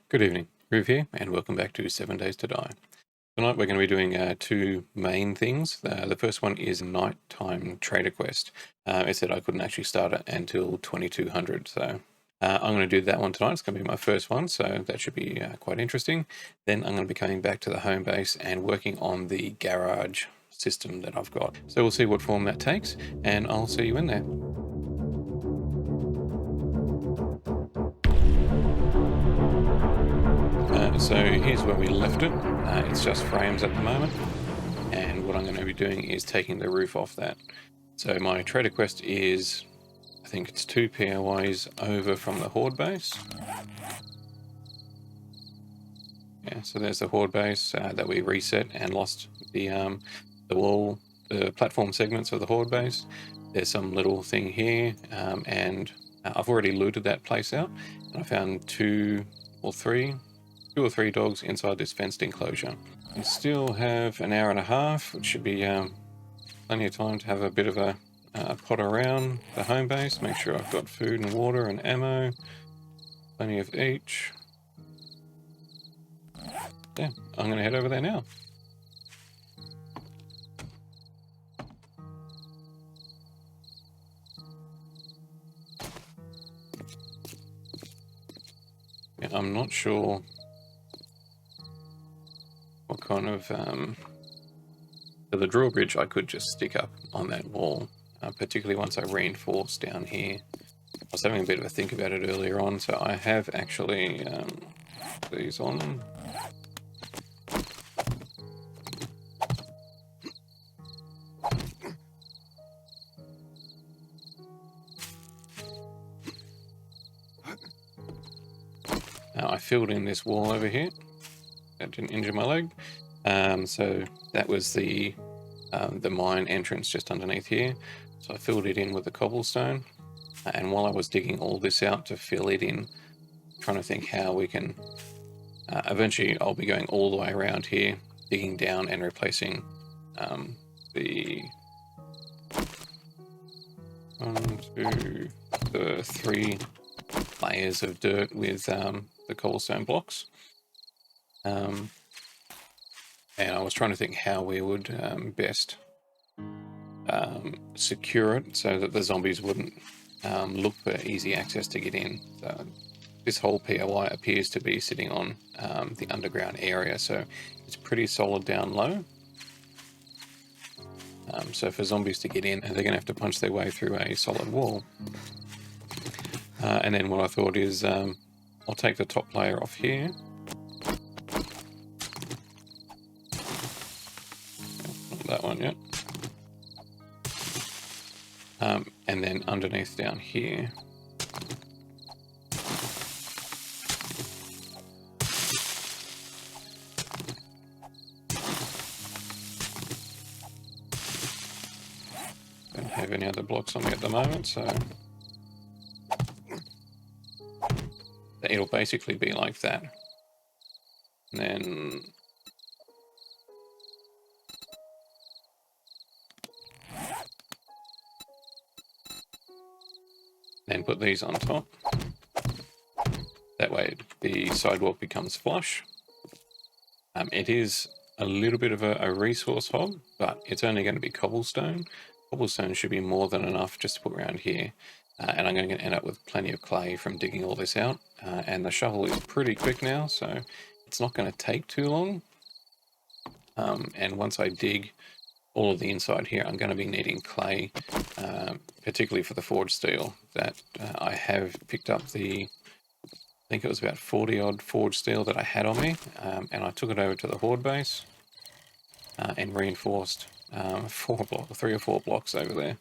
Good evening, Riv here, and welcome back to 7 Days to Die. Tonight we're going to be doing two main things. The first one is nighttime trader quest. It said I couldn't actually start it until 2200, so I'm going to do that one tonight. It's going to be my first one, so that should be quite interesting. Then I'm going to be coming back to the home base and working on the garage system that I've got. So we'll see what form that takes, and I'll see you in there. So here's where we left it. It's just frames at the moment, and what I'm going to be doing is taking the roof off that. So my trader quest is, I think it's 2 POIs over from the horde base. Yeah, so there's the horde base that we reset and lost the wall, the platform segments of the horde base. There's some little thing here, and I've already looted that place out, and I found two or three dogs inside this fenced enclosure. We still have an hour and a half, which should be plenty of time to have a bit of a pot around the home base, make sure I've got food and water and ammo, plenty of each. Yeah, I'm going to head over there now. Yeah, I'm not sure what kind of the drawbridge I could just stick up on that wall, particularly once I reinforce down here. I was having a bit of a think about it earlier on, so I have actually these on. Now I filled in this wall over here. That didn't injure my leg. So that was the mine entrance just underneath here. So I filled it in with the cobblestone. And while I was digging all this out to fill it in, trying to think how we can... eventually I'll be going all the way around here, digging down and replacing the 3 layers of dirt with the cobblestone blocks. And I was trying to think how we would best secure it so that the zombies wouldn't look for easy access to get in. So this whole POI appears to be sitting on the underground area, so it's pretty solid down low. So for zombies to get in, they're going to have to punch their way through a solid wall. And then what I thought is I'll take the top layer off here. Not that one yet. And then underneath down here, don't have any other blocks on me at the moment, so it'll basically be like that. And then put these on top. That way the sidewalk becomes flush. It is a little bit of a resource hog, but it's only going to be cobblestone. Cobblestone should be more than enough just to put around here. And I'm going to end up with plenty of clay from digging all this out. And the shovel is pretty quick now, so it's not going to take too long. And once I dig all of the inside here, I'm going to be needing clay, particularly for the forged steel that I have picked up I think it was about 40 odd forged steel that I had on me, and I took it over to the horde base and reinforced 3 or 4 blocks over there,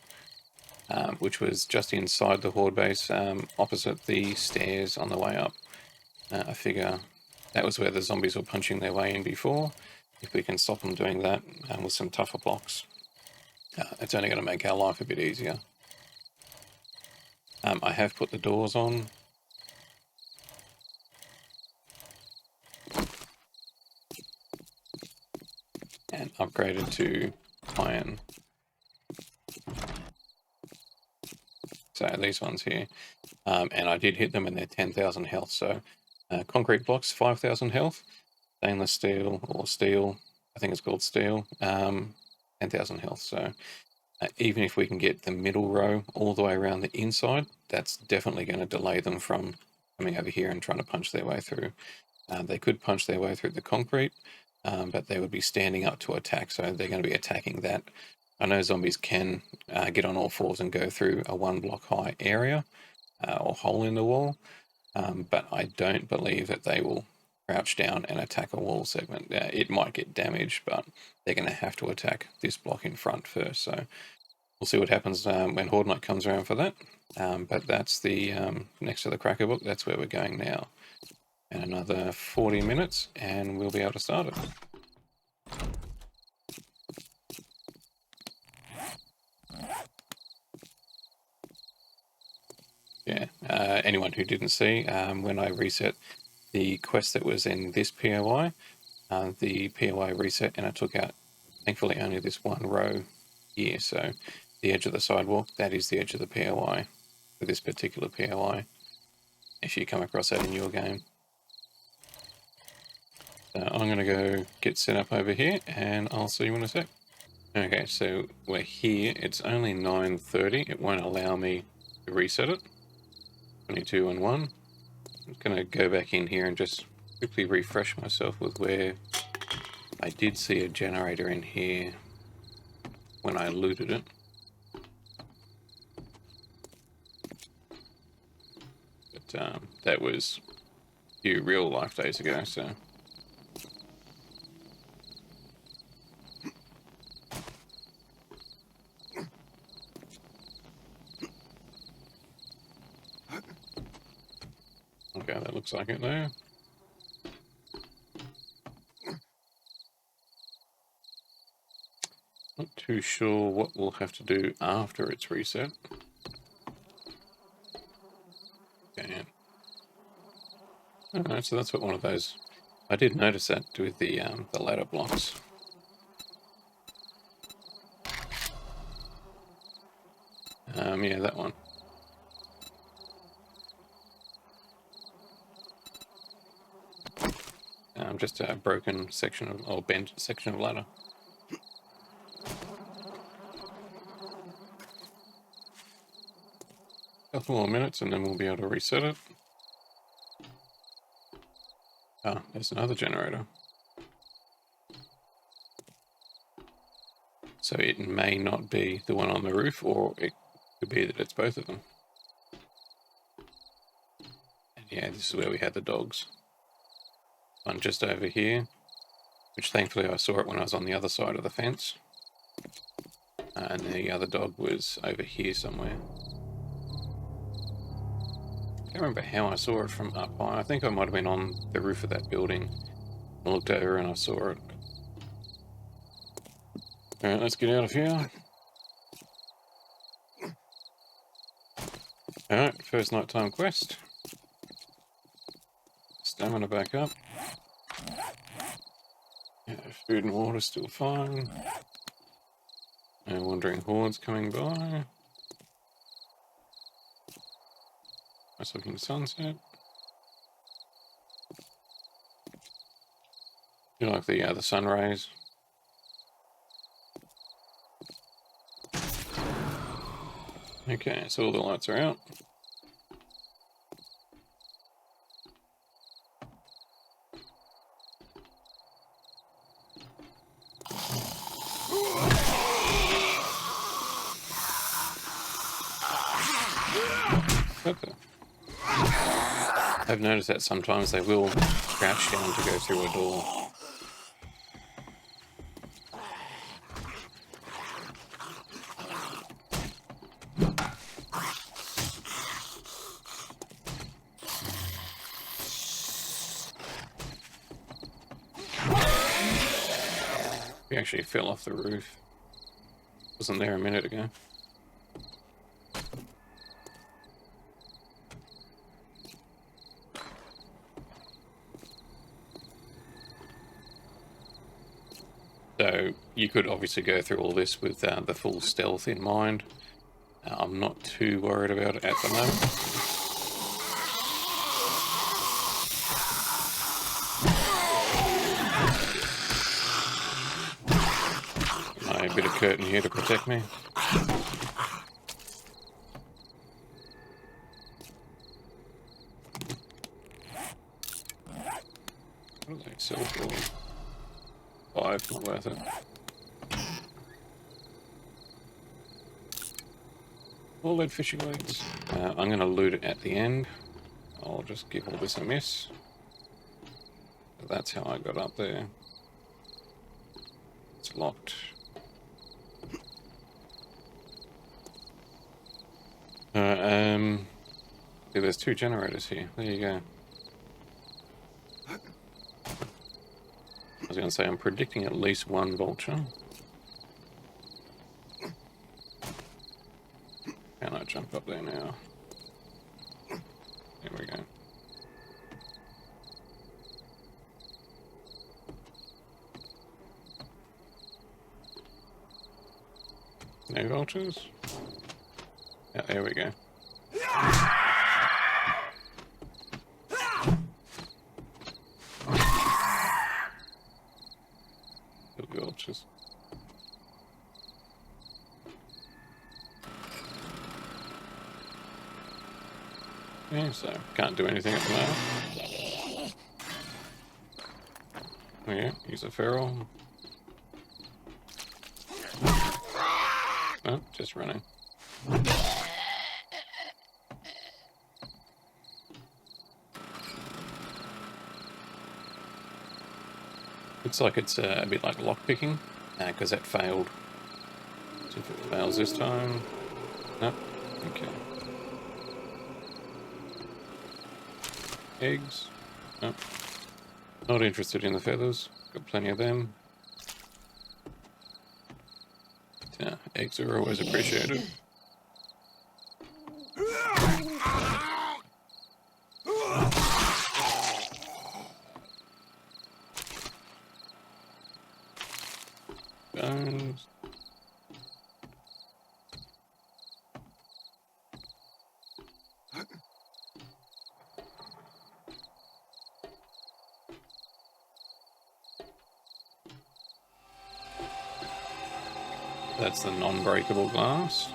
which was just inside the horde base, opposite the stairs on the way up. I figure that was where the zombies were punching their way in before. If we can stop them doing that with some tougher blocks, it's only going to make our life a bit easier. I have put the doors on. And upgraded to iron. So these ones here. And I did hit them and they're 10,000 health, so Concrete blocks, 5,000 health. Stainless steel or steel, I think it's called steel, 10,000 health. So even if we can get the middle row all the way around the inside, that's definitely going to delay them from coming over here and trying to punch their way through. They could punch their way through the concrete, but they would be standing up to attack, so they're going to be attacking that. I know zombies can get on all fours and go through a 1 block high area or hole in the wall, but I don't believe that they will crouch down and attack a wall segment. It might get damaged, but they're going to have to attack this block in front first. So we'll see what happens when Horde Night comes around for that. But that's the next to the Cracker Book. That's where we're going now. And another 40 minutes, and we'll be able to start it. Yeah, anyone who didn't see, when I reset the quest that was in this POI, the POI reset and I took out, thankfully, only this one row here. So the edge of the sidewalk, that is the edge of the POI for this particular POI, if you come across that in your game. So I'm going to go get set up over here, and I'll see you in a sec. Okay, so we're here. It's only 9:30. It won't allow me to reset it. 22 and 1. I'm going to go back in here and just quickly refresh myself with where I did see a generator in here when I looted it. But that was a few real life days ago, so... Okay, that looks like it there. Not too sure what we'll have to do after it's reset. Okay. Alright, so that's what one of those... I did notice that with the ladder blocks. Yeah, that one. Just a broken section of, or bent section of ladder. Couple more minutes and then we'll be able to reset it. Ah, there's another generator. So it may not be the one on the roof, or it could be that it's both of them. And yeah, this is where we had the dogs. One just over here, which thankfully I saw it when I was on the other side of the fence. And the other dog was over here somewhere. I can't remember how I saw it from up high. I think I might have been on the roof of that building. I looked over and I saw it. Alright, let's get out of here. Alright, first nighttime quest. Stamina back up. Yeah, food and water still fine. No wandering hordes coming by. Nice looking sunset. You like the sun rays? Okay, so all the lights are out. Okay. I've noticed that sometimes they will crouch down to go through a door. We actually fell off the roof. Wasn't there a minute ago. So you could obviously go through all this with the full stealth in mind. I'm not too worried about it at the moment. my bit of curtain here to protect me. What do they sell for? 5, not worth it. All lead fishing weights. I'm going to loot it at the end. I'll just give all this a miss. So that's how I got up there. It's locked. See, there's 2 generators here. There you go. I was going to say, I'm predicting at least 1 vulture. Can I jump up there now? There we go. No vultures? Yeah, there we go. Good vultures. Yeah, so can't do anything at the moment. Oh yeah, use a feral. Oh, just running. Looks like it's a bit like lockpicking, because that failed. So if it fails this time... No, okay. Eggs. No. Not interested in the feathers. Got plenty of them. Yeah, eggs are always appreciated. Bones. That's the non-breakable glass.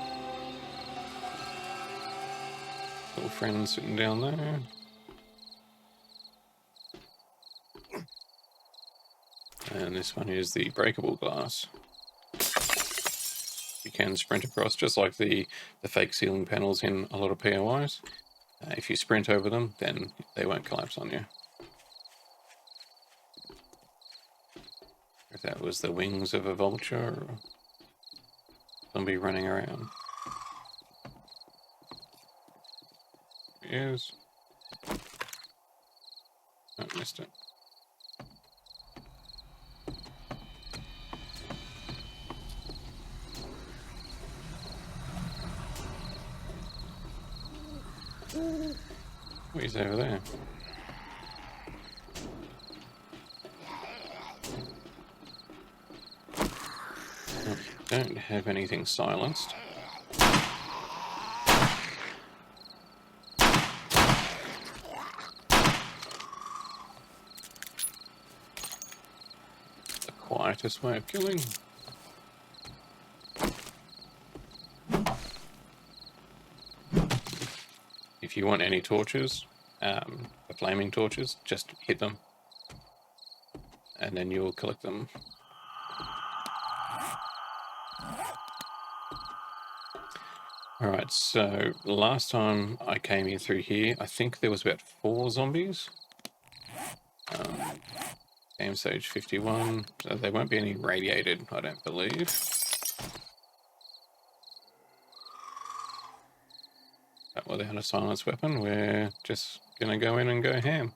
Little friend sitting down there. And this one is the breakable glass. You can sprint across, just like the fake ceiling panels in a lot of POIs. If you sprint over them, then they won't collapse on you. If that was the wings of a vulture or zombie running around. Yes. Oh, missed it. Oh, he's over there. Oh, don't have anything silenced. The quietest way of killing. If you want any torches, the flaming torches, just hit them. And then you'll collect them. Alright, so last time I came in through here, I think there was about 4 zombies. Game stage 51, so there won't be any radiated, I don't believe. But without a silenced weapon, we're just gonna go in and go ham.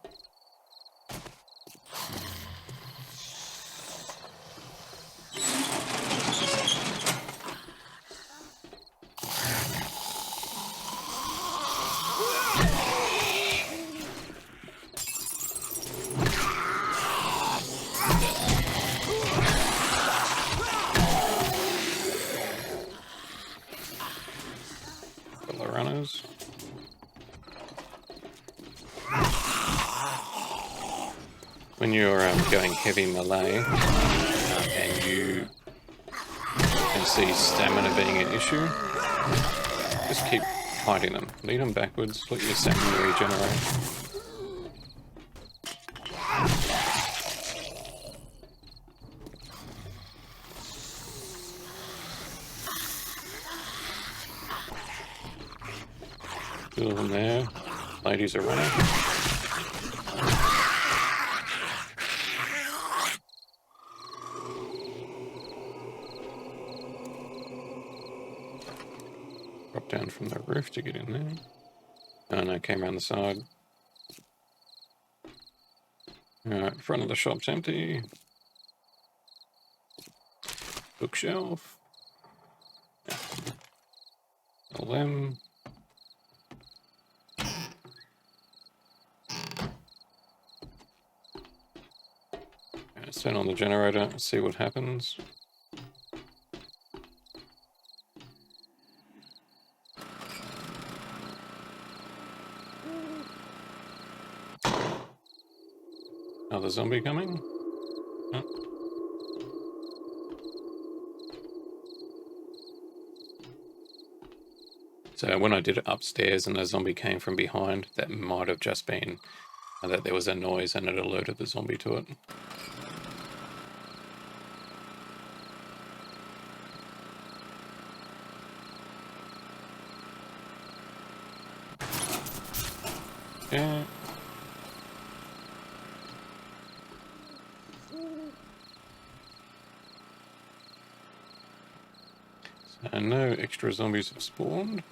Runners. When you're going heavy melee and you you see stamina being an issue, just keep fighting them. Lead them backwards, let your stamina regenerate. Two of them there. Ladies are running. Drop down from the roof to get in there. Oh no, came around the side. Alright, front of the shop's empty. Bookshelf. All them. Let's turn on the generator, see what happens. Another zombie coming. Oh. So when I did it upstairs and the zombie came from behind, that might have just been that there was a noise and it alerted the zombie to it. Yeah. So no extra zombies have spawned.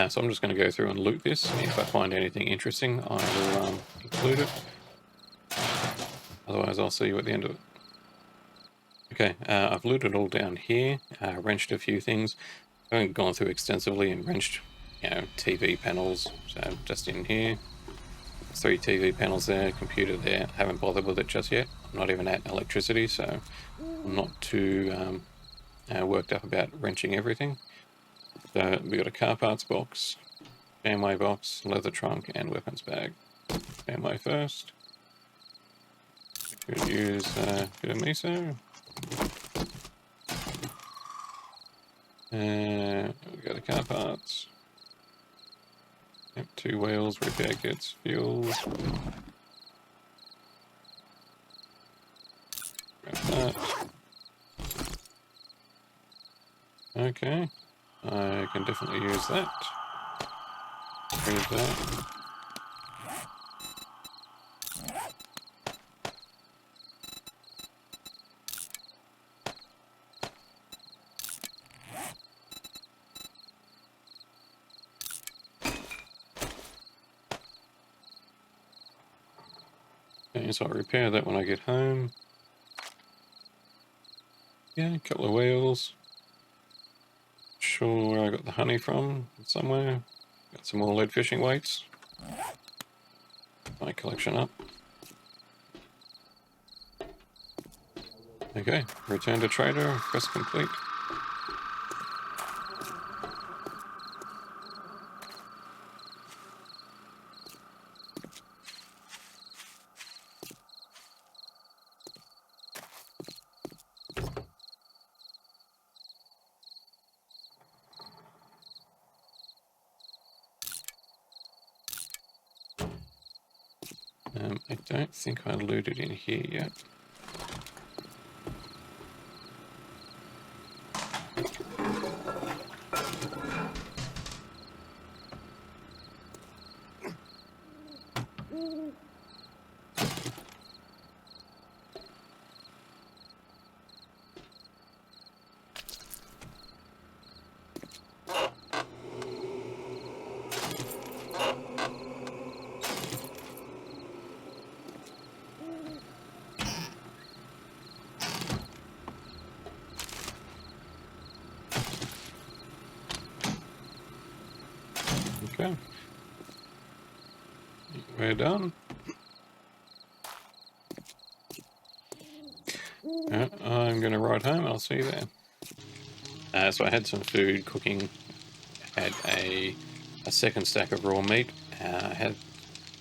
So I'm just going to go through and loot this. If I find anything interesting, I will include it. Otherwise, I'll see you at the end of it. Okay, I've looted all down here, wrenched a few things. I haven't gone through extensively and wrenched, TV panels. So just in here, 3 TV panels there, computer there. I haven't bothered with it just yet. I'm not even at electricity, so I'm not too worked up about wrenching everything. So we got a car parts box, family box, leather trunk, and weapons bag. Family first. Could use a bit of miso. We got the car parts. Yep, 2 wheels, repair kits, fuel. Grab that. Okay, I can definitely use that. Use that. Okay, so I'll repair that when I get home. Yeah, a couple of wheels. Sure where I got the honey from, somewhere. Got some more lead fishing weights. My collection up. Okay, return to trader, press complete. I don't think I looted in here yet. Okay. We're done. I'm I'm going to ride home and I'll see you there. So I had some food cooking. I had a second stack of raw meat. I had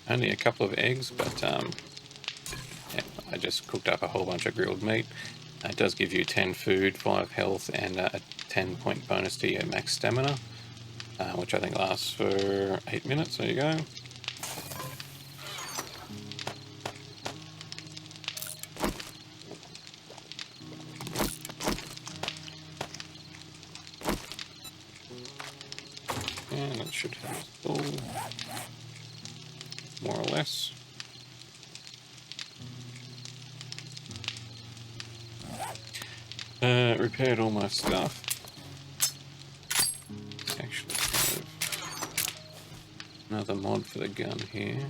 only a couple of eggs, but yeah, I just cooked up a whole bunch of grilled meat. It does give you 10 food, 5 health, and a 10-point bonus to your max stamina, which I think lasts for 8 minutes. There you go. And it should have full, more or less. Repaired all my stuff. Actually have another mod for the gun here.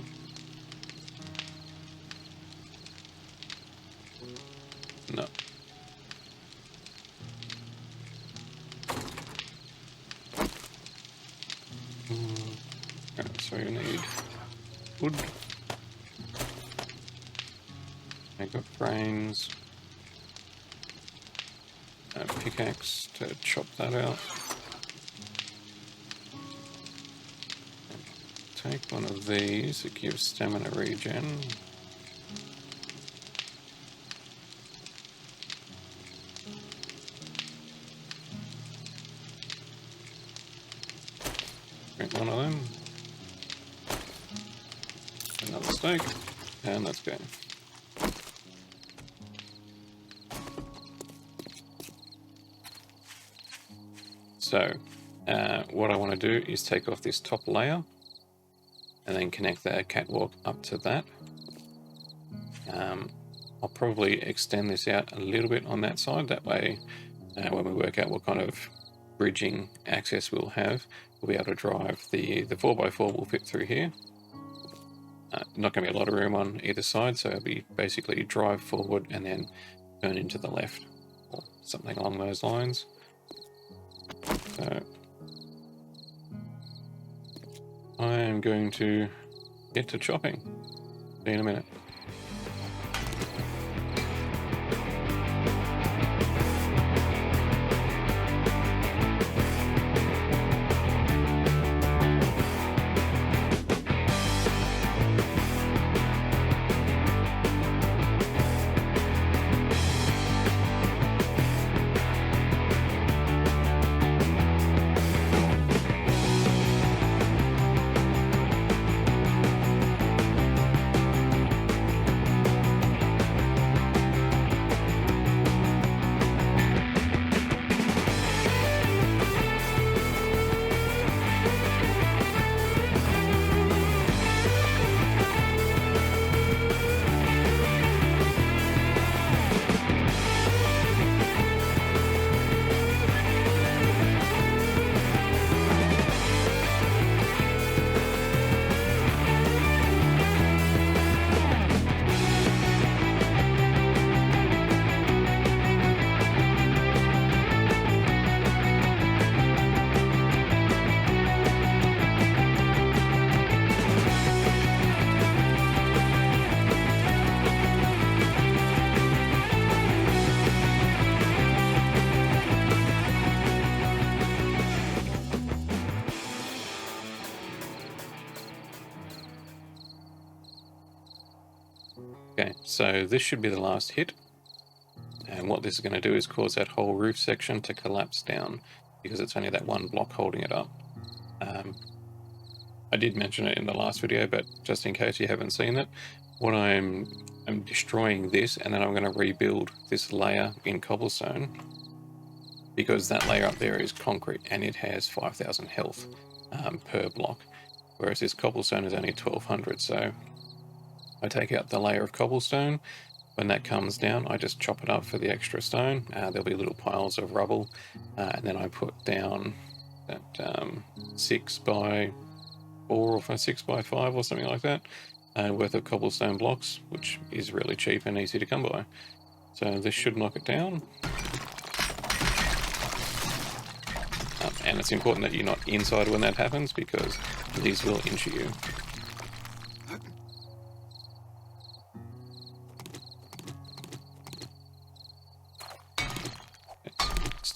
No. Right, so you need wood. I got brains. A pickaxe to chop that out. Take one of these, it gives stamina regen. Drink one of them. Another steak, and let's go. So, what I want to do is take off this top layer and then connect the catwalk up to that. I'll probably extend this out a little bit on that side, that way when we work out what kind of bridging access we'll have, we'll be able to drive the 4x4 will fit through here. Not going to be a lot of room on either side, so it'll be basically drive forward and then turn into the left, or something along those lines. So I am going to get to chopping. See you in a minute. Okay, so this should be the last hit, and what this is going to do is cause that whole roof section to collapse down, because it's only that one block holding it up. I did mention it in the last video, but just in case you haven't seen it, what I'm destroying this, and then I'm going to rebuild this layer in cobblestone, because that layer up there is concrete and it has 5,000 health per block, whereas this cobblestone is only 1,200. So I take out the layer of cobblestone. When that comes down, I just chop it up for the extra stone. There'll be little piles of rubble, and then I put down that 6x4 or 6x5 or something like that worth of cobblestone blocks, which is really cheap and easy to come by. So this should knock it down. And it's important that you're not inside when that happens, because these will injure you.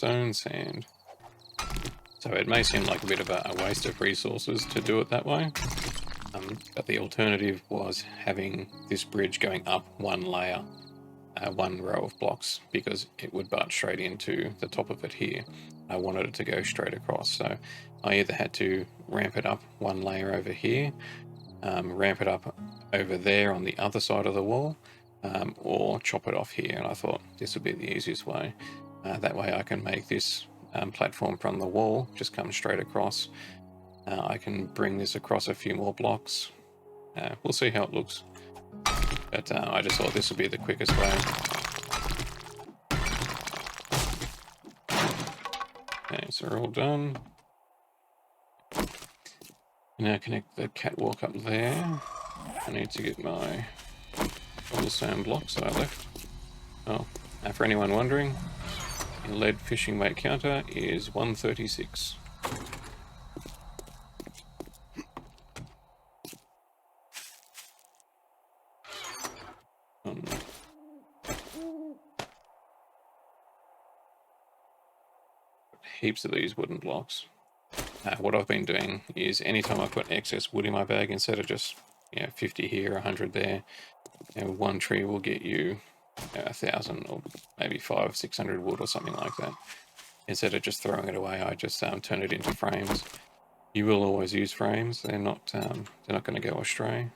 cobblestone, sand. So it may seem like a bit of a waste of resources to do it that way, but the alternative was having this bridge going up one layer, one row of blocks, because it would butt straight into the top of it here. I wanted it to go straight across, so I either had to ramp it up one layer over here, ramp it up over there on the other side of the wall, or chop it off here, and I thought this would be the easiest way. That way I can make this platform from the wall just come straight across. I can bring this across a few more blocks. We'll see how it looks, but I just thought this would be the quickest way. Okay, so we're all done. Now connect the catwalk up there. I need to get my cobblestone blocks that I left. Oh, for anyone wondering, the lead fishing weight counter is 136. Heaps of these wooden blocks. What I've been doing is anytime I put excess wood in my bag, instead of just 50 here, 100 there, one tree will get you 1,000 or maybe 500-600 wood or something like that. Instead of just throwing it away, I just turn it into frames. You will always use frames; they're not going to go astray.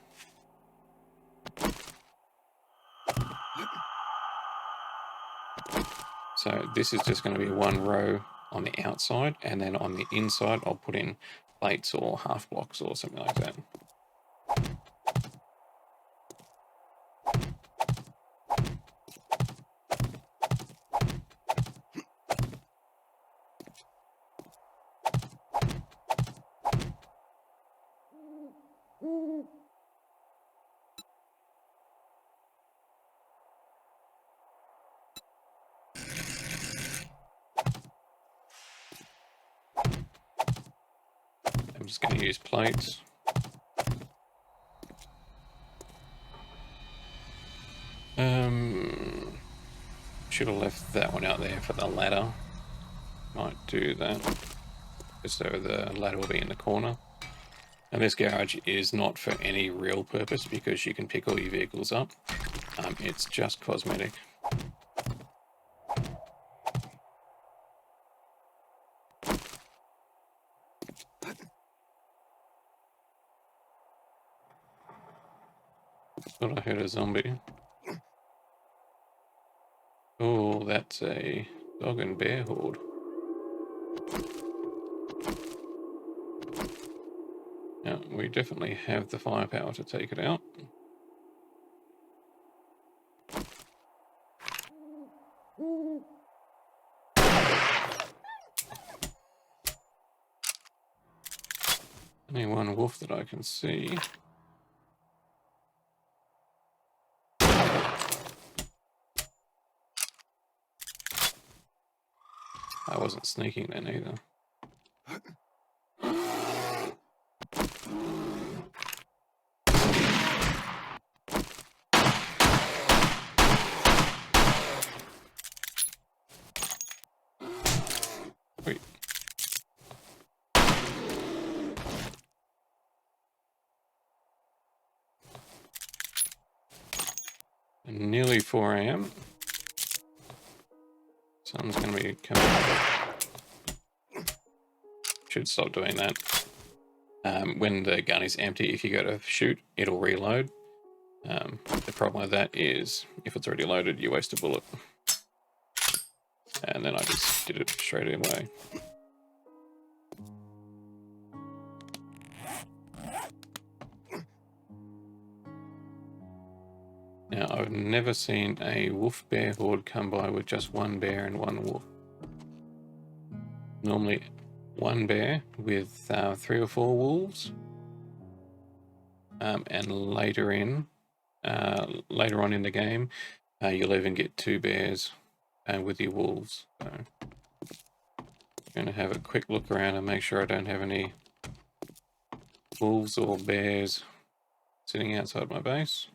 So this is just going to be one row on the outside, and then on the inside I'll put in plates or half blocks or something like that. I'm just going to use plates. Should have left that one out there for the ladder. Might do that, just so the ladder will be in the corner. And this garage is not for any real purpose because you can pick all your vehicles up. It's just cosmetic. Thought I heard a zombie. Oh, that's a dog and bear horde. Now, we definitely have the firepower to take it out. Only one wolf that I can see. I wasn't sneaking then either. Wait. Nearly 4 AM. Sun's going to be coming up. Should stop doing that. When the gun is empty, if you go to shoot, it'll reload. The problem with that is if it's already loaded, you waste a bullet. And then I just did it straight away. Now, I've never seen a wolf-bear horde come by with just one bear and one wolf. Normally, one bear with 3 or 4 wolves, and later on in the game, you'll even get 2 bears with your wolves. So, I'm going to have a quick look around and make sure I don't have any wolves or bears sitting outside my base.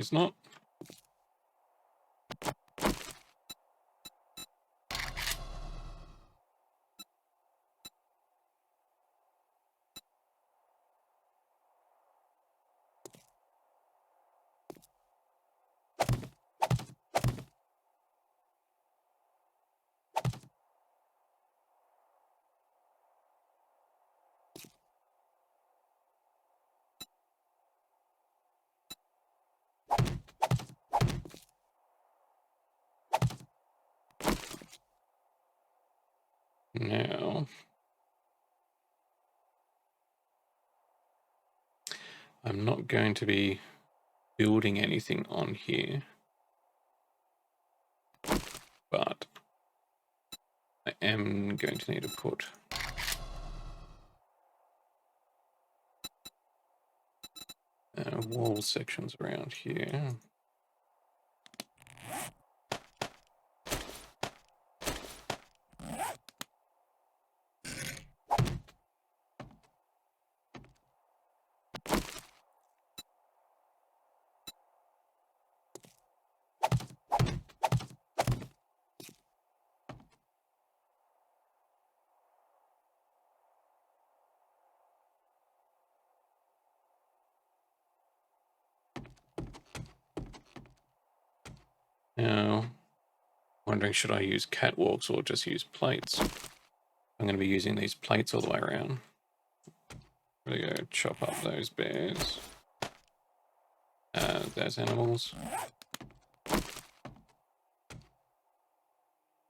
is not. Now, I'm not going to be building anything on here, but I am going to need to put wall sections around here. Now, wondering should I use catwalks or just use plates? I'm going to be using these plates all the way around. I'm going to go chop up those bears. Those animals.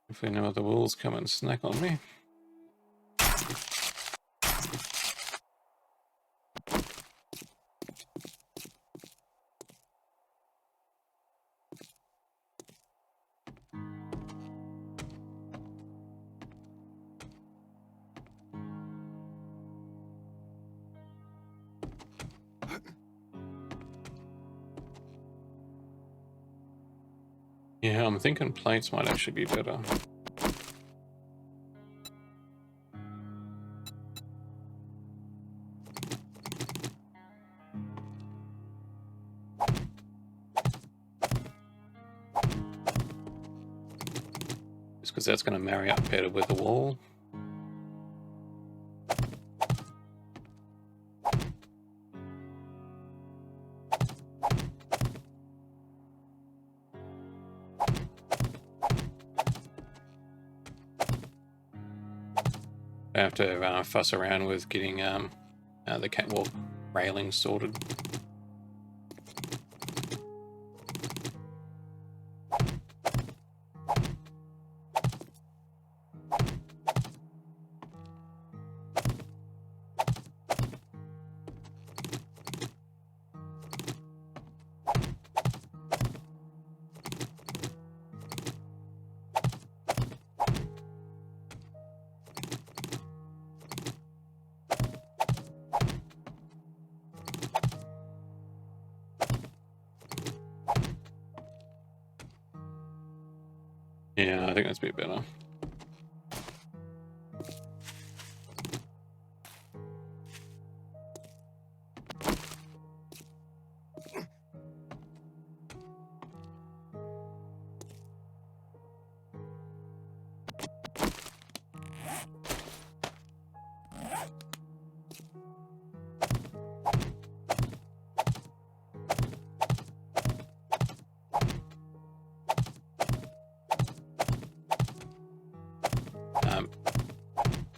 Hopefully no other wolves come and snack on me. Yeah, I'm thinking plates might actually be better. Just because that's going to marry up better with the wall. I have to fuss around with getting the catwalk railings sorted. Yeah, I think that's a bit better.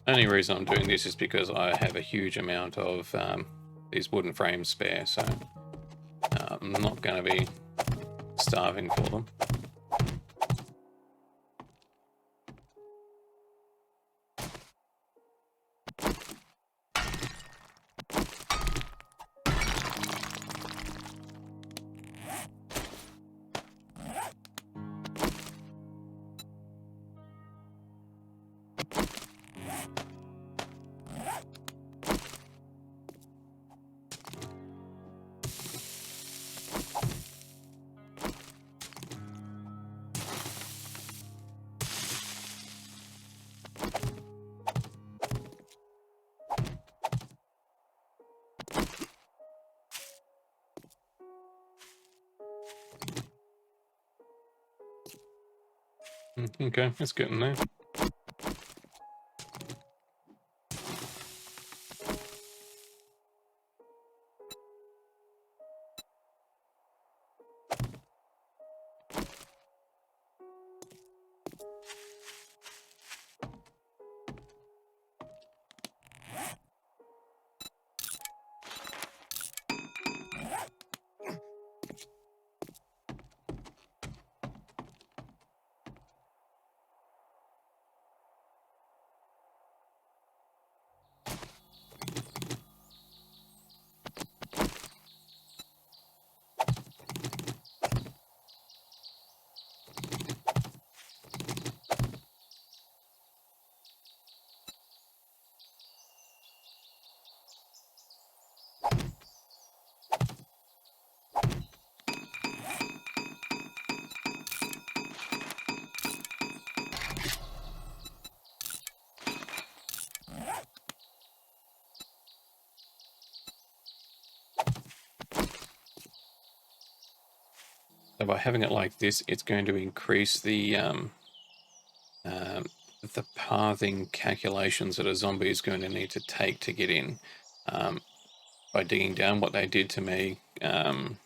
Only reason I'm doing this is because I have a huge amount of these wooden frames spare, so I'm not going to be starving for them. Okay, it's getting there. So by having it like this, it's going to increase the pathing calculations that a zombie is going to need to take to get in. By digging down, what they did to me prior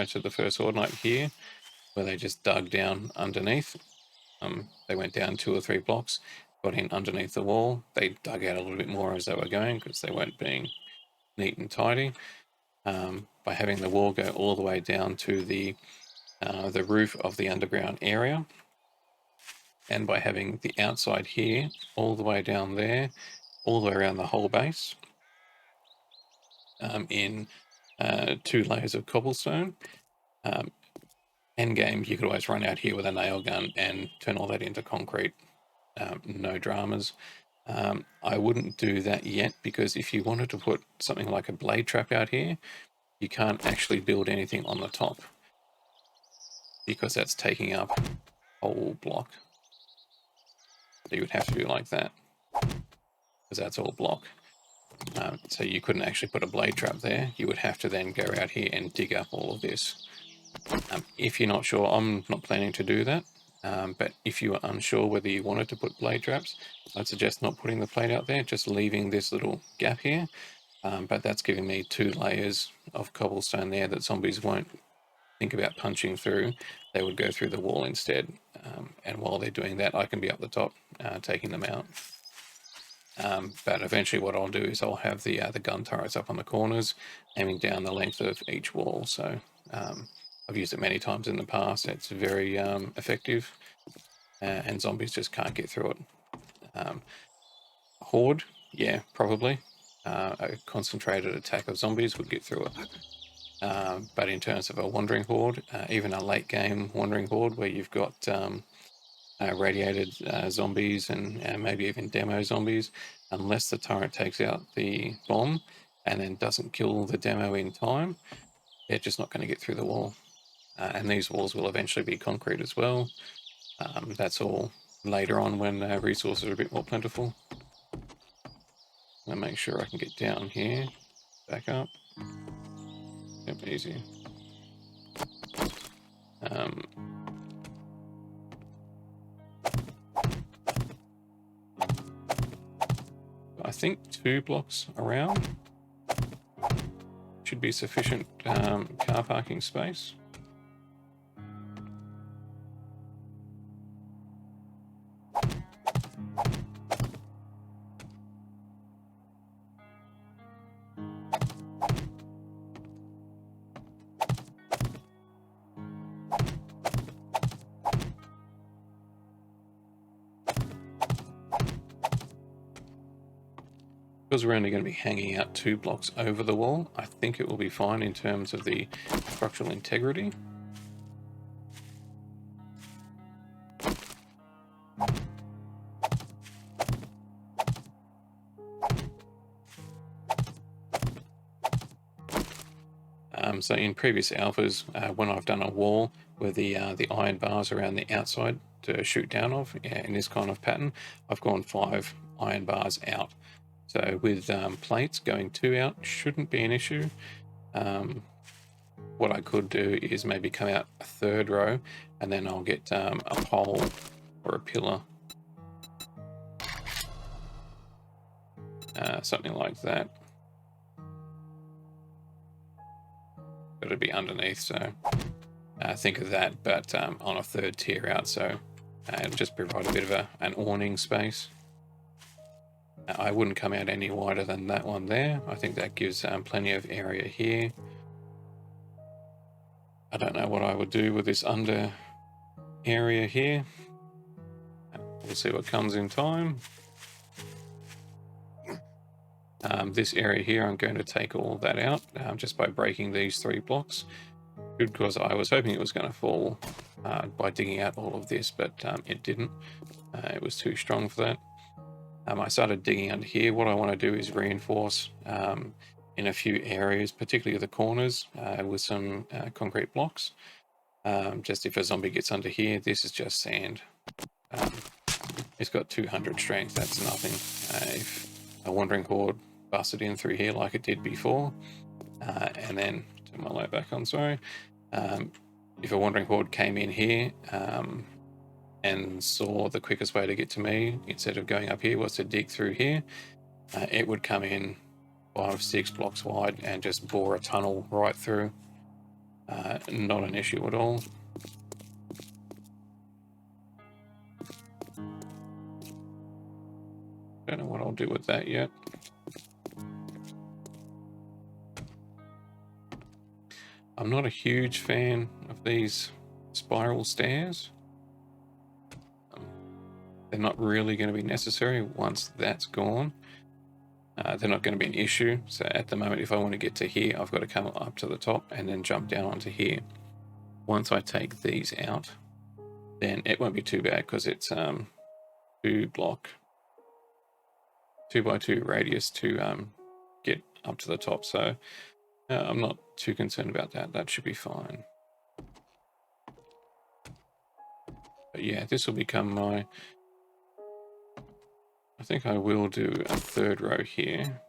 to the first Horde Night here, where they just dug down underneath. They went down 2 or 3 blocks, got in underneath the wall. They dug out a little bit more as they were going because they weren't being neat and tidy. By having the wall go all the way down to the roof of the underground area, and by having the outside here all the way down there, all the way around the whole base, in 2 layers of cobblestone. End game, you could always run out here with a nail gun and turn all that into concrete. No dramas. I wouldn't do that yet, because if you wanted to put something like a blade trap out here, you can't actually build anything on the top because that's taking up a whole block. So you would have to do like that, because that's all block. So you couldn't actually put a blade trap there. You would have to then go out here and dig up all of this. If you're not sure, I'm not planning to do that. But if you are unsure whether you wanted to put blade traps, I'd suggest not putting the plate out there, just leaving this little gap here. But that's giving me 2 layers of cobblestone there that zombies won't think about punching through. They would go through the wall instead. And while they're doing that, I can be up the top taking them out. But eventually what I'll do is I'll have the gun turrets up on the corners, aiming down the length of each wall. So I've used it many times in the past. It's very effective, and zombies just can't get through it. Horde, yeah, probably. A concentrated attack of zombies would get through it. But in terms of a wandering horde, even a late game wandering horde where you've got radiated zombies and maybe even demo zombies, unless the turret takes out the bomb and then doesn't kill the demo in time, they're just not going to get through the wall. And these walls will eventually be concrete as well. That's all later on when resources are a bit more plentiful. I'm going to make sure I can get down here, back up. Yep, easy. I think 2 blocks around should be sufficient car parking space. Because we're only going to be hanging out 2 blocks over the wall, I think it will be fine in terms of the structural integrity. So in previous alphas, when I've done a wall with the iron bars around the outside to shoot down of, in this kind of pattern, I've gone 5 iron bars out. So with plates, going 2 out shouldn't be an issue. what I could do is maybe come out a third row, and then I'll get a pole or a pillar, something like that. But it'd be underneath, so think of that, but on a third tier out, so it'll just provide a bit of an awning space. I wouldn't come out any wider than that one there. I think that gives plenty of area here. I don't know what I would do with this under area here. We'll see what comes in time. This area here, I'm going to take all that out just by breaking these 3 blocks. Good, because I was hoping it was going to fall by digging out all of this, but it didn't. It was too strong for that. I started digging under here. What I want to do is reinforce in a few areas, particularly the corners, with some concrete blocks. Just if a zombie gets under here, this is just sand. It's got 200 strength, that's nothing. If a wandering horde busted in through here like it did before, and then turn my light back on, sorry. If a wandering horde came in here and saw the quickest way to get to me, instead of going up here, was to dig through here, it would come in 5-6 blocks wide and just bore a tunnel right through. Not an issue at all. Don't know what I'll do with that yet. I'm not a huge fan of these spiral stairs. They're not really going to be necessary once that's gone. They're not going to be an issue. So at the moment, if I want to get to here, I've got to come up to the top and then jump down onto here. Once I take these out, then it won't be too bad, because it's 2-block 2x2 radius to get up to the top. So I'm not too concerned about that. That should be fine. But yeah, this will become my... I think I will do a 3rd row here.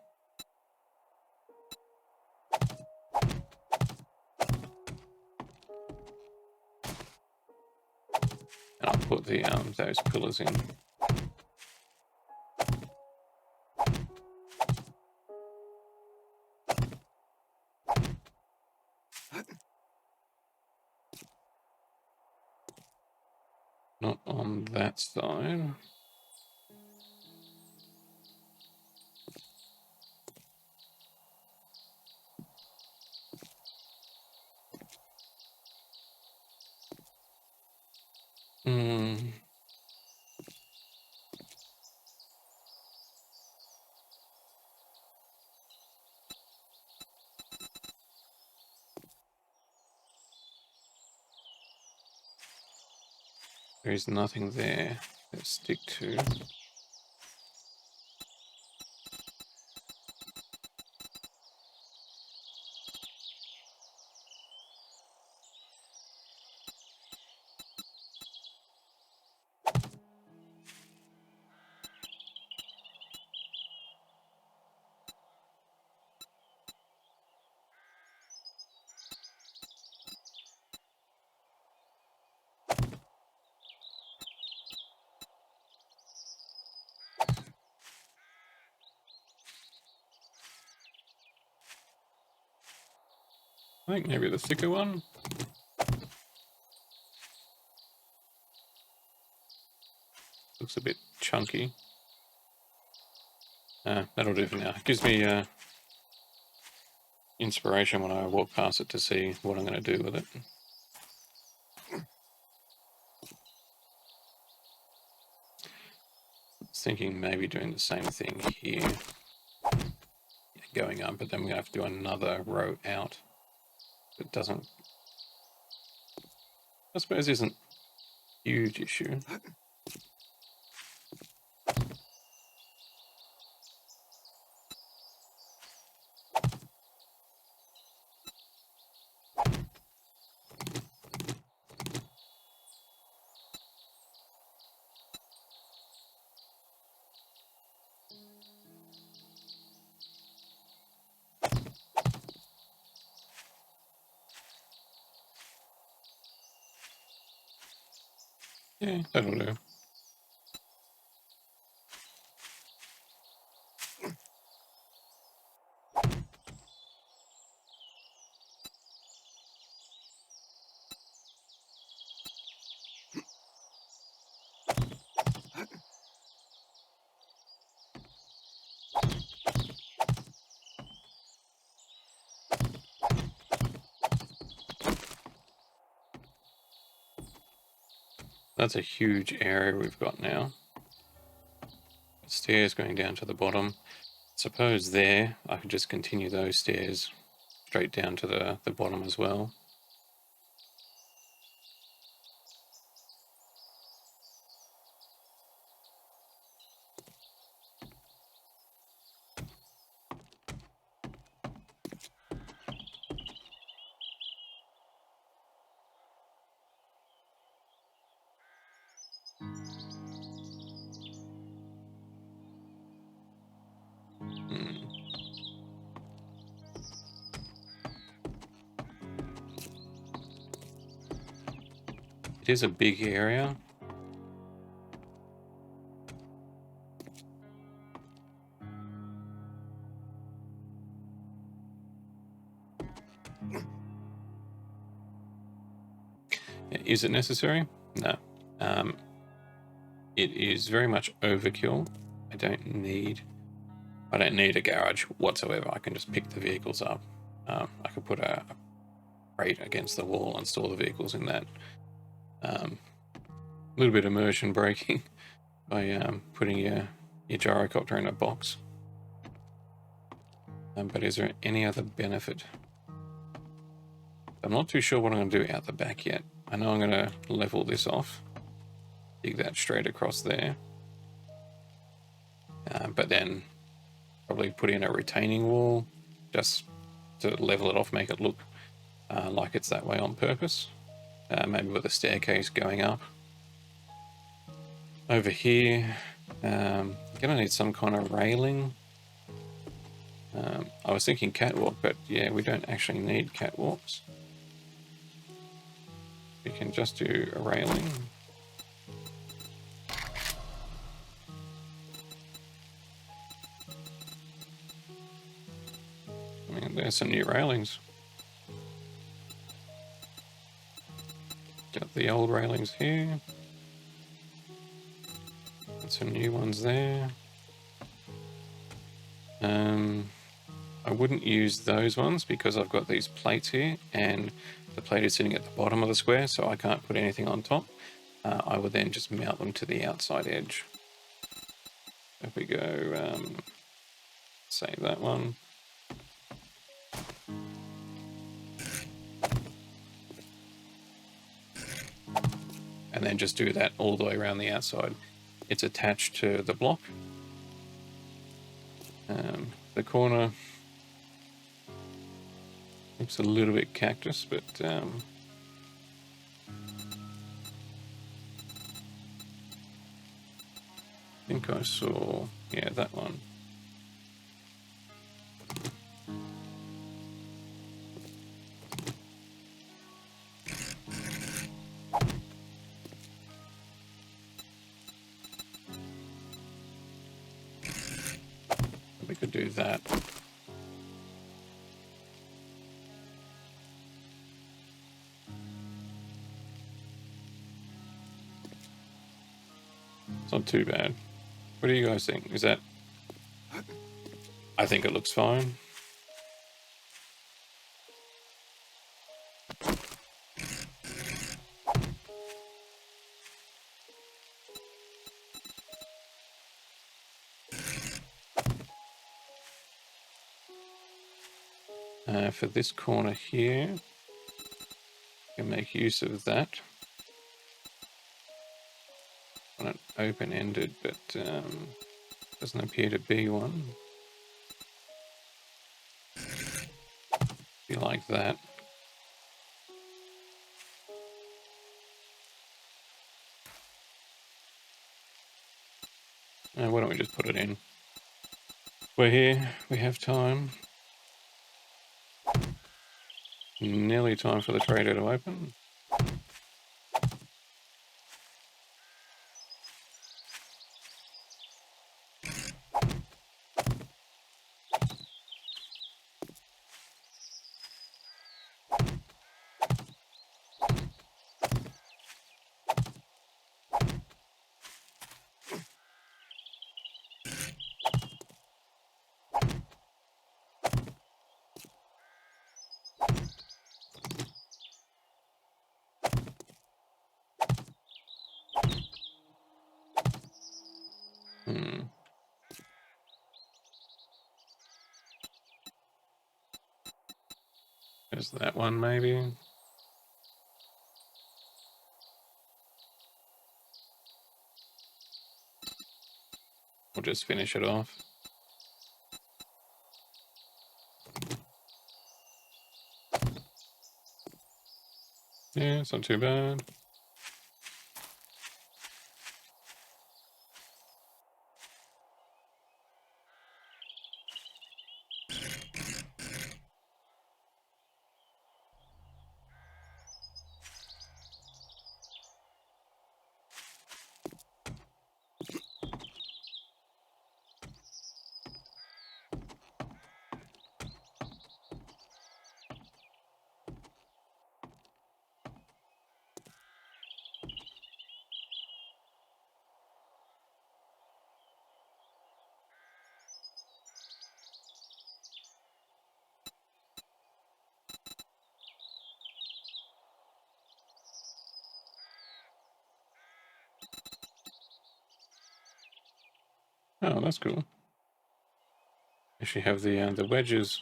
And I'll put the those pillars in. Not on that side. There is nothing there. Let's stick to. I think maybe the thicker one. Looks a bit chunky. That'll do for now. It gives me inspiration when I walk past it to see what I'm going to do with it. Thinking maybe doing the same thing here, going up, but then we're going to have to do another row out. It doesn't, I suppose, isn't a huge issue. Yeah, that'll do. That's a huge area we've got now. Stairs going down to the bottom. Suppose there I could just continue those stairs straight down to the bottom as well. It is a big area. Is it necessary? No. It is very much overkill. I don't need a garage whatsoever. I can just pick the vehicles up. I could put a crate against the wall and store the vehicles in that. A little bit of immersion braking by putting your gyrocopter in a box. But is there any other benefit? I'm not too sure what I'm going to do out the back yet. I know I'm going to level this off, dig that straight across there, but then probably put in a retaining wall just to level it off, make it look like it's that way on purpose, maybe with a staircase going up. Over here, I'm going to need some kind of railing. I was thinking catwalk, but yeah, we don't actually need catwalks. We can just do a railing. I mean, there's some new railings. Got the old railings here. Got some new ones there. I wouldn't use those ones because I've got these plates here and the plate is sitting at the bottom of the square, so I can't put anything on top. I would then just mount them to the outside edge. If we go, save that one. And then just do that all the way around the outside. It's attached to the block. The corner looks a little bit cactus, but I think I saw, yeah, that one. We could do that. It's not too bad. What do you guys think? Is that... I think it looks fine. For this corner here, you can make use of that. Not open-ended, but doesn't appear to be one. Be like that. Why don't we just put it in? We're here, we have time. Nearly time for the trader to open. There's that one, maybe. We'll just finish it off. Yeah, it's not too bad. Oh, that's cool. Actually have the wedges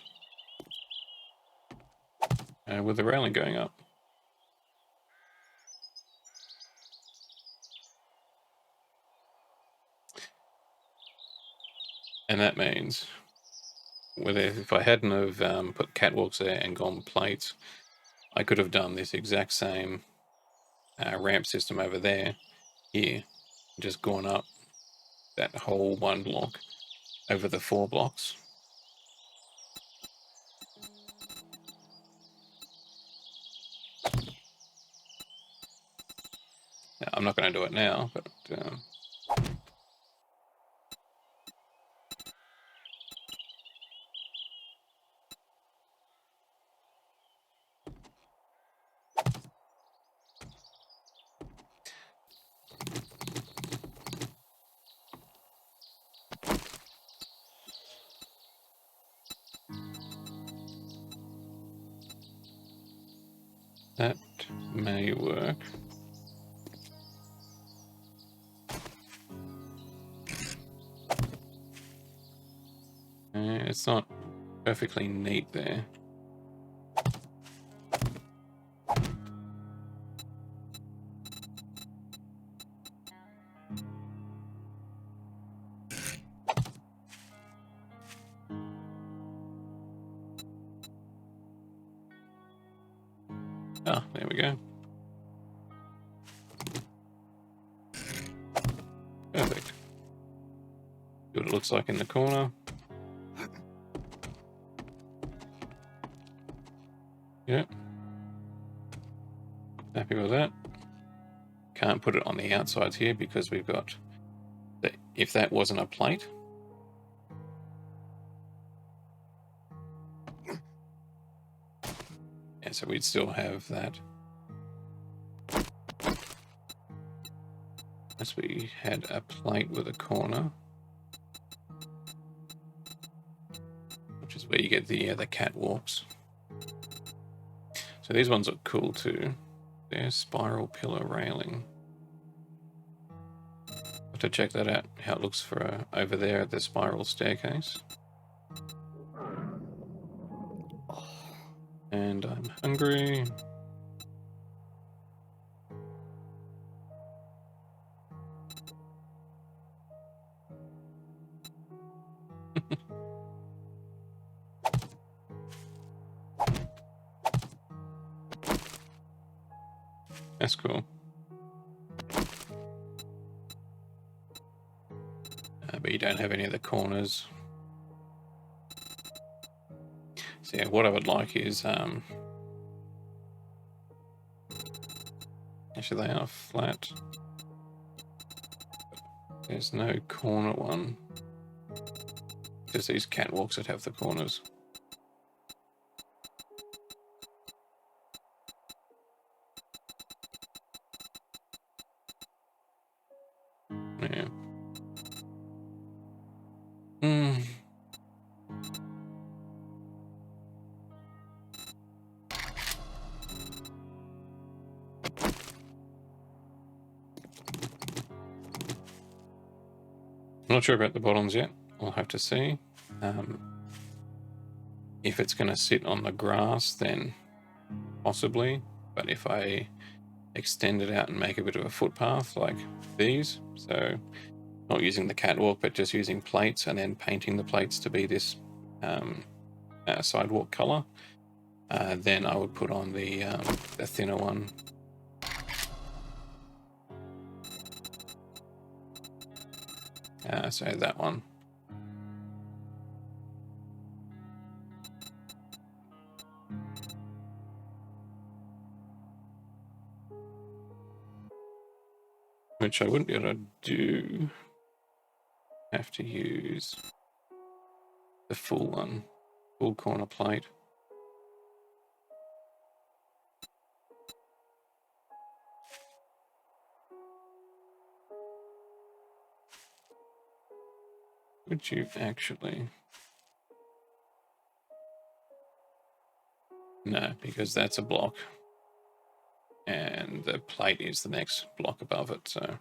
with the railing going up. And that means whether if I hadn't have put catwalks there and gone plates, I could have done this exact same ramp system over there, here, just gone up that whole one block over the 4 blocks. Now, I'm not going to do it now, but that may work. It's not perfectly neat there. Ah, there we go. Perfect. See what it looks like in the corner. Yep. Happy with that. Can't put it on the outsides here because we've got if that wasn't a plate, yeah, so we'd still have that. Unless we had a plate with a corner, which is where you get the catwalks. So these ones look cool too. They're spiral pillar railing. Have to check that out, how it looks for over there at the spiral staircase. And I'm hungry. That's cool. But you don't have any of the corners. So yeah, what I would like is actually they are flat. There's no corner one. Just these catwalks that have the corners. Yeah. I'm not sure about the bottoms yet. We'll have to see. If it's going to sit on the grass, then possibly. But if I extend it out and make a bit of a footpath like these, so not using the catwalk, but just using plates and then painting the plates to be this sidewalk color, then I would put on the thinner one. So that one. Which I wouldn't be able to do. Have to use the full one, full corner plate. Would you actually? No, because that's a block. And the plate is the next block above it, so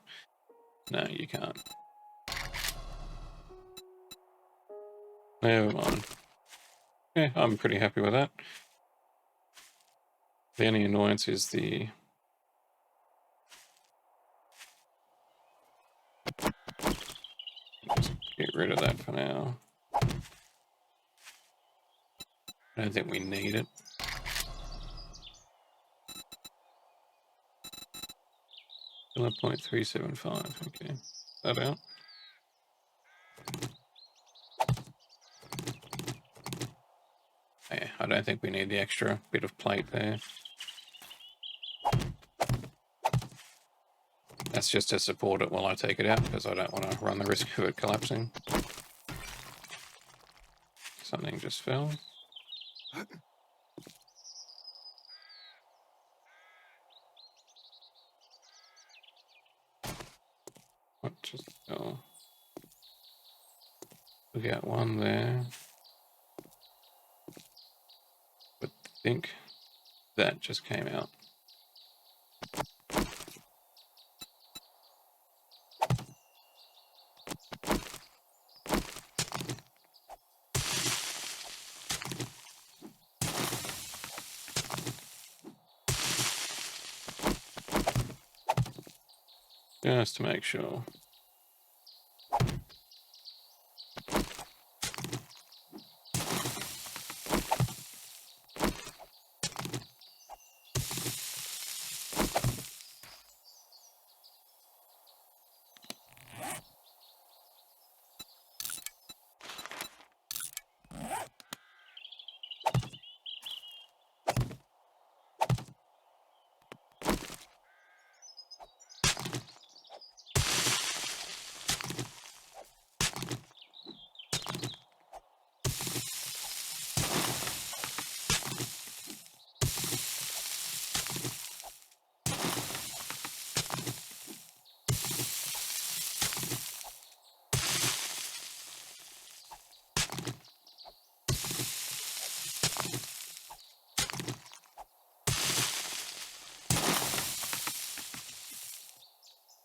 no, you can't. Never mind. Yeah, I'm pretty happy with that. The only annoyance is the... Just get rid of that for now. I don't think we need it. Still at 0.375, okay. That out. Yeah, I don't think we need the extra bit of plate there. That's just to support it while I take it out, because I don't want to run the risk of it collapsing. Something just fell. What just fell? We got one there. But I think that just came out. Just to make sure.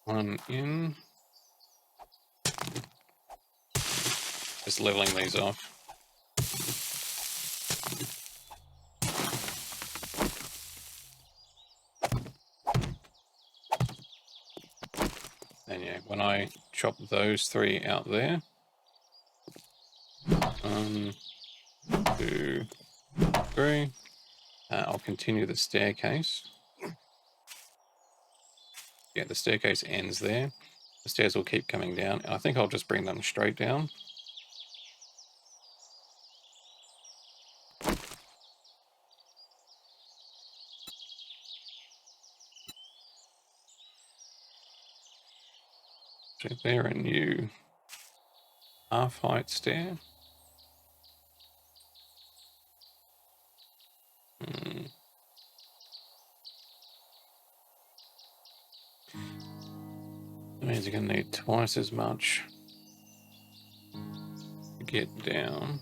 One in. Just leveling these off. And yeah, when I chop those three out there, 1, 2, 3, I'll continue the staircase. Yeah, the staircase ends there. The stairs will keep coming down. I think I'll just bring them straight down. So they're a new half-height stair. That means you're going to need twice as much to get down.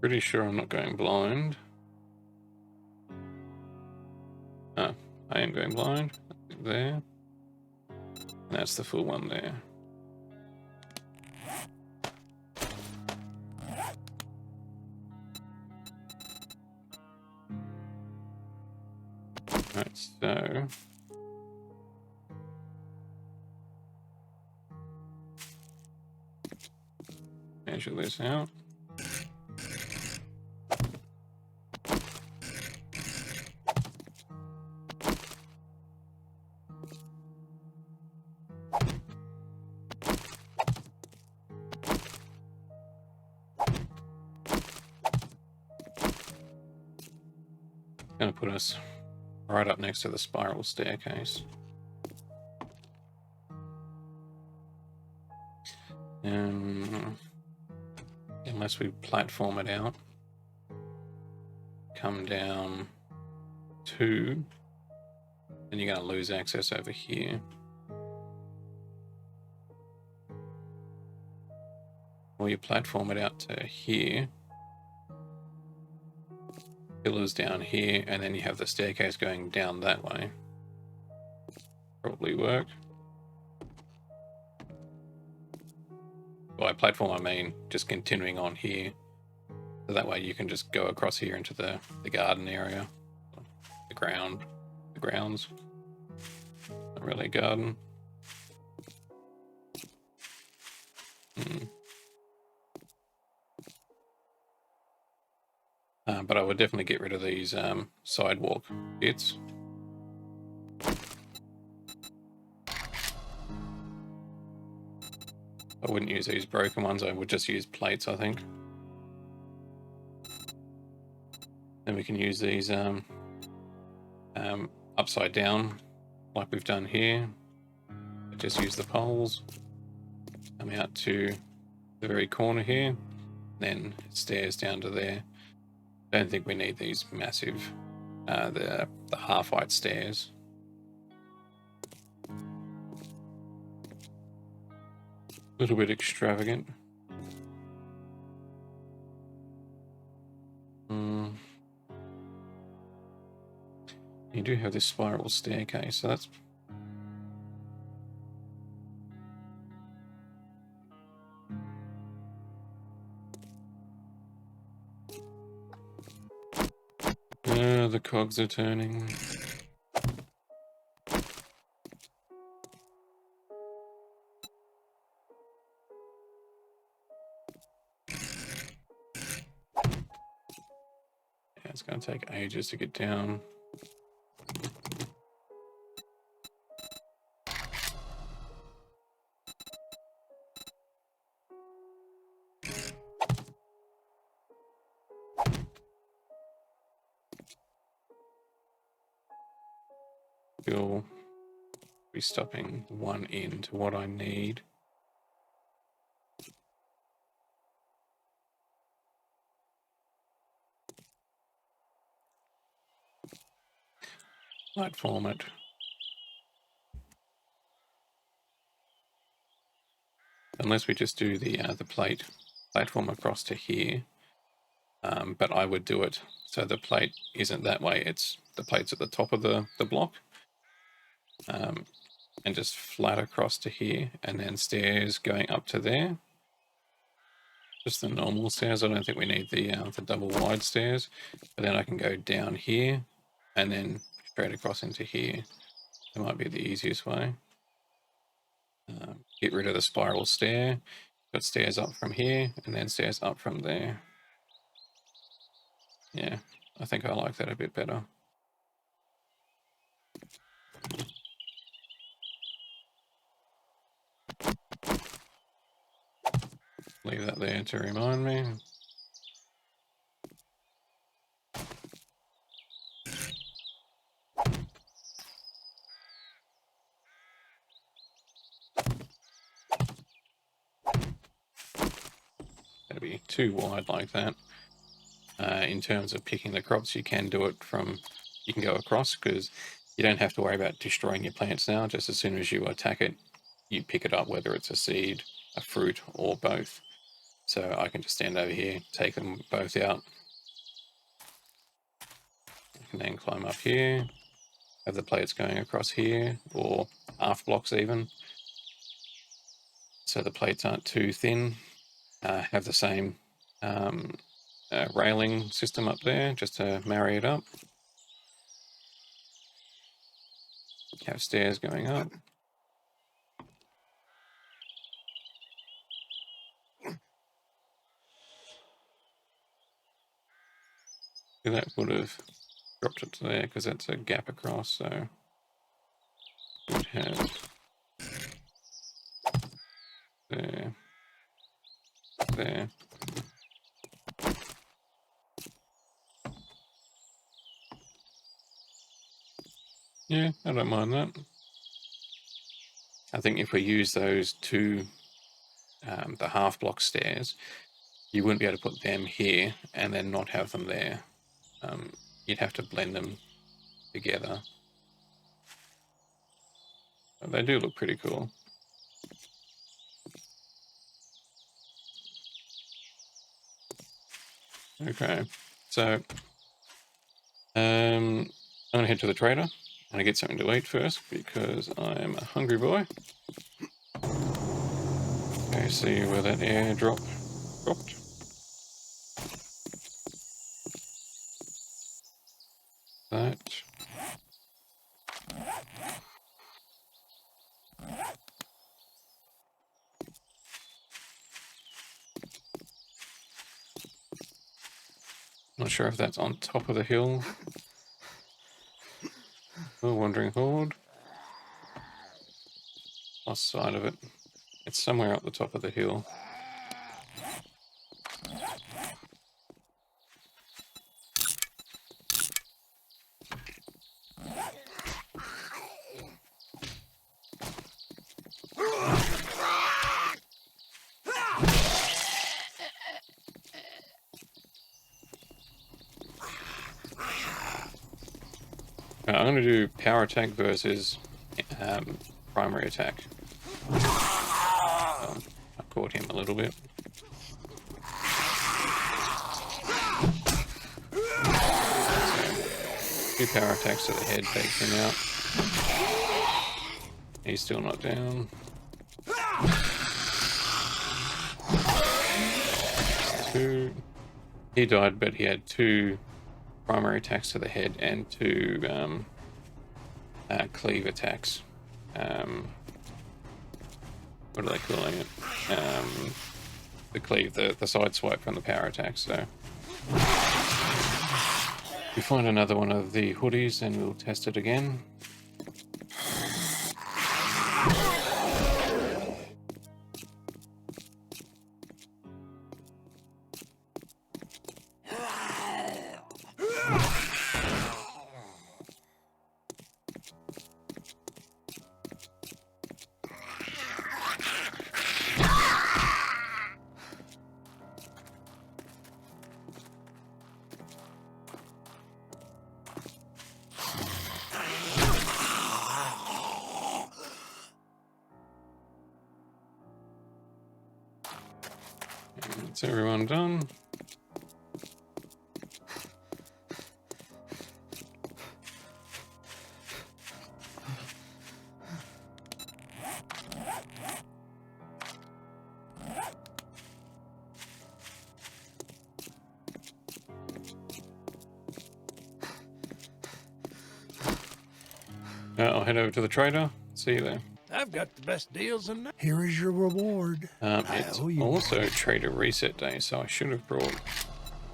Pretty sure I'm not going blind. Oh, I am going blind. There. And that's the full one there. Right, so measure this out. Going to put us right up next to the spiral staircase. Unless we platform it out, come down 2, then you're going to lose access over here. Or you platform it out to here, pillars down here, and then you have the staircase going down that way. Probably work. By platform I mean just continuing on here, so that way you can just go across here into the garden area, the grounds. Not really a garden. But I would definitely get rid of these sidewalk bits. I wouldn't use these broken ones, I would just use plates, I think. Then we can use these upside down, like we've done here. Just use the poles, come out to the very corner here, then stairs down to there. Don't think we need these massive, the half-height stairs. A little bit extravagant. You do have this spiral staircase, so that's... the cogs are turning. Yeah, it's going to take ages to get down. You'll be stopping one end to what I need. Platform it. Unless we just do the platform across to here. But I would do it so the plate isn't that way, it's the plate's at the top of the block. And just flat across to here, and then stairs going up to there. Just the normal stairs. I don't think we need the double wide stairs. But then I can go down here, and then straight across into here. That might be the easiest way. Get rid of the spiral stair. Got stairs up from here, and then stairs up from there. Yeah, I think I like that a bit better. Leave that there to remind me. That'd be too wide like that. In terms of picking the crops, you can do it from, you can go across, because you don't have to worry about destroying your plants now. Just as soon as you attack it, you pick it up, whether it's a seed, a fruit, or both. So I can just stand over here, take them both out, and then climb up here, have the plates going across here, or half blocks even, so the plates aren't too thin. Have the same railing system up there just to marry it up. Have stairs going up. That would have dropped it to there because that's a gap across, so we'd have there, there. Yeah, I don't mind that. I think if we use those two, the half block stairs, you wouldn't be able to put them here and then not have them there. You'd have to blend them together. But they do look pretty cool. Okay, so I'm gonna head to the trader. I'm gonna get something to eat first because I'm a hungry boy. Okay, see where that air dropped. That. Not sure if that's on top of the hill. Oh, wandering horde. Lost sight of it. It's somewhere up the top of the hill. I'm going to do power attack versus primary attack. I caught him a little bit. So, 2 power attacks to the head takes him out. He's still not down. 2. He died, but he had 2 primary attacks to the head and 2 cleave attacks. What are they calling it? The cleave, the side swipe from the power attack. So if we find another one of the hoodies, then we'll test it again. Is everyone done? I'll head over to the trader. See you there. I've got the best deals in there. Here is your reward. It's owe you also trader reset day, so I should have brought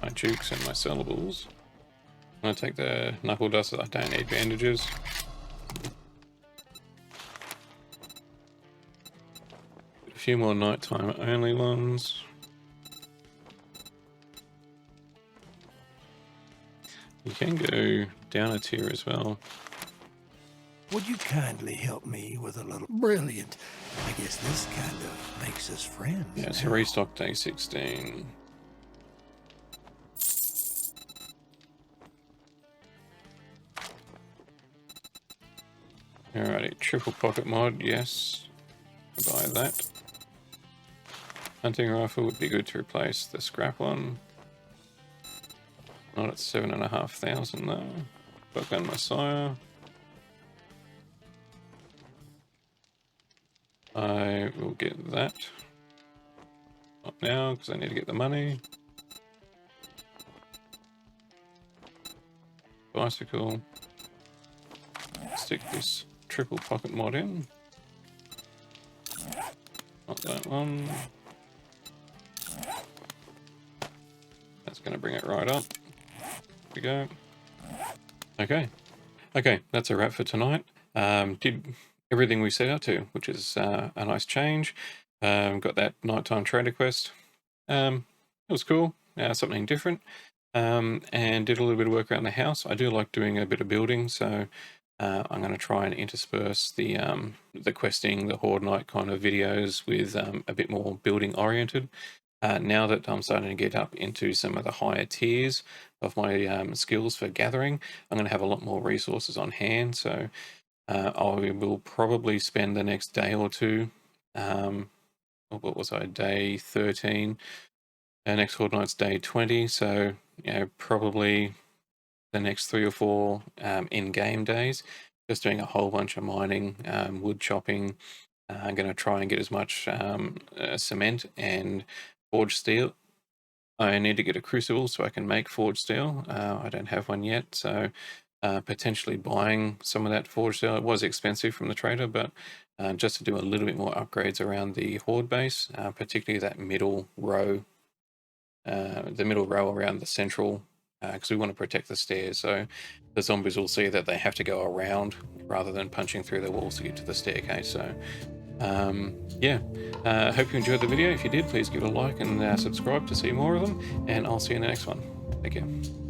my jukes and my sellables. I'm going to take the knuckle dust, I don't need bandages. A few more nighttime only ones. You can go down a tier as well. Would you kindly help me with a little brilliant? I guess this kind of makes us friends. Yeah, so restock day 16. Alrighty, triple pocket mod, yes. Buy that. Hunting rifle would be good to replace the scrap one. Not at 7,500 though. Shotgun Messiah. I will get that. Not now, because I need to get the money. Bicycle. Stick this triple pocket mod in. Not that one. That's going to bring it right up. Here we go. Okay, that's a wrap for tonight. Did everything we set out to, which is a nice change. Got that nighttime trader quest. It was cool, something different. And did a little bit of work around the house. I do like doing a bit of building, so I'm going to try and intersperse the questing, the Horde Night kind of videos with a bit more building oriented. Now that I'm starting to get up into some of the higher tiers of my skills for gathering, I'm going to have a lot more resources on hand. So I will probably spend the next day or two. What was I? Day 13. Next Horde Night's day 20. So probably the next 3 or 4 in-game days, just doing a whole bunch of mining, wood chopping. I'm going to try and get as much cement and forged steel. I need to get a crucible so I can make forged steel. I don't have one yet, so potentially buying some of that forged steel. It was expensive from the trader, but just to do a little bit more upgrades around the Horde base, particularly that middle row, around the central, because we want to protect the stairs. So the zombies will see that they have to go around rather than punching through the walls to get to the staircase. So yeah, hope you enjoyed the video. If you did, please give it a like and subscribe to see more of them, and I'll see you in the next one. Take care.